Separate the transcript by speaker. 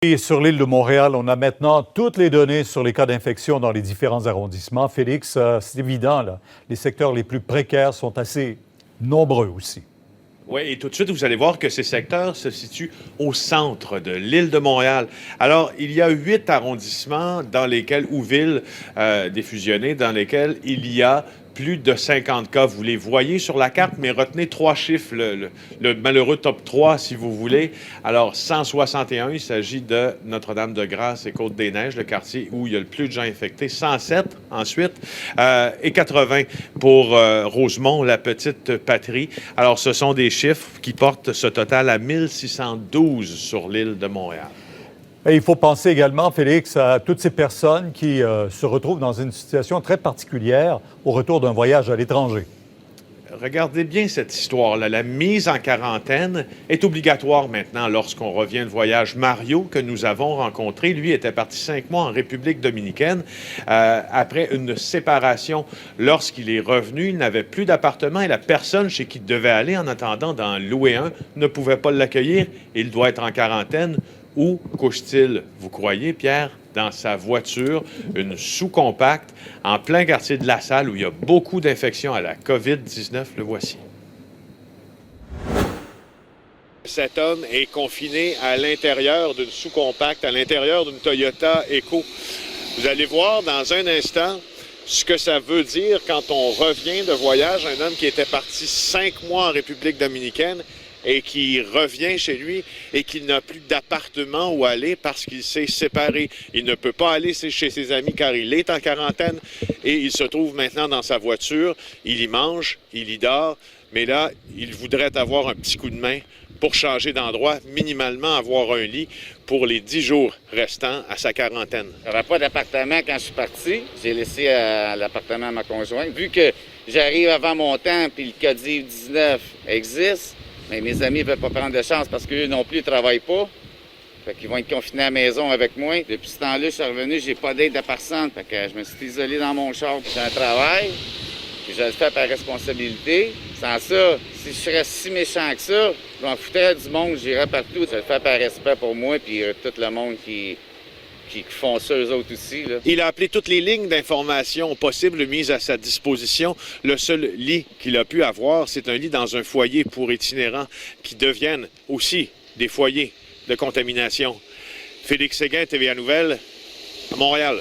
Speaker 1: Et sur l'île de Montréal, on a maintenant toutes les données sur les cas d'infection dans les différents arrondissements. Félix, c'est évident, là, les secteurs les plus précaires sont assez nombreux aussi.
Speaker 2: Oui, et tout de suite, vous allez voir que ces secteurs se situent au centre de l'île de Montréal. Alors, il y a 8 arrondissements dans lesquels, ou villes défusionnées, dans lesquels il y a plus de 50 cas. Vous les voyez sur la carte, mais retenez 3 chiffres, le malheureux top 3, si vous voulez. Alors, 161, il s'agit de Notre-Dame-de-Grâce et Côte-des-Neiges, le quartier où il y a le plus de gens infectés. 107, ensuite, et 80 pour Rosemont, la petite patrie. Alors, ce sont des chiffres qui portent ce total à 1612 sur l'île de Montréal.
Speaker 1: Et il faut penser également, Félix, à toutes ces personnes qui se retrouvent dans une situation très particulière au retour d'un voyage à l'étranger.
Speaker 2: Regardez bien cette histoire-là. La mise en quarantaine est obligatoire maintenant lorsqu'on revient de voyage. Mario, que nous avons rencontré, lui, était parti 5 mois en République dominicaine. Après une séparation, lorsqu'il est revenu, il n'avait plus d'appartement et la personne chez qui il devait aller en attendant d'en louer un ne pouvait pas l'accueillir. Il doit être en quarantaine. Où couche-t-il, vous croyez, Pierre? Dans sa voiture, une sous-compacte, en plein quartier de La Salle, où il y a beaucoup d'infections à la COVID-19. Le voici. Cet homme est confiné à l'intérieur d'une sous-compacte, à l'intérieur d'une Toyota Echo. Vous allez voir dans un instant ce que ça veut dire quand on revient de voyage. Un homme qui était parti 5 mois en République dominicaine et qui revient chez lui et qui n'a plus d'appartement où aller parce qu'il s'est séparé. Il ne peut pas aller chez ses amis car il est en quarantaine et il se trouve maintenant dans sa voiture. Il y mange, il y dort, mais là, il voudrait avoir un petit coup de main pour changer d'endroit, minimalement avoir un lit pour les 10 jours restants à sa quarantaine.
Speaker 3: Il n'y avait pas d'appartement quand je suis parti. J'ai laissé l'appartement à ma conjointe. Vu que j'arrive avant mon temps puis le COVID-19 existe, mais mes amis ne veulent pas prendre de chance parce qu'eux non plus ne travaillent pas. Fait qu'ils vont être confinés à la maison avec moi. Depuis ce temps-là, je suis revenu, j'ai pas d'aide de personne. Fait que je me suis isolé dans mon char. J'ai un travail, puis je le fais par responsabilité. Sans ça, si je serais si méchant que ça, je m'en foutrais du monde, j'irais partout. Je le fais par respect pour moi, puis tout le monde qui font ça eux autres aussi. Là.
Speaker 2: Il a appelé toutes les lignes d'information possibles mises à sa disposition. Le seul lit qu'il a pu avoir, c'est un lit dans un foyer pour itinérants qui deviennent aussi des foyers de contamination. Félix Séguin, TVA Nouvelles, à Montréal.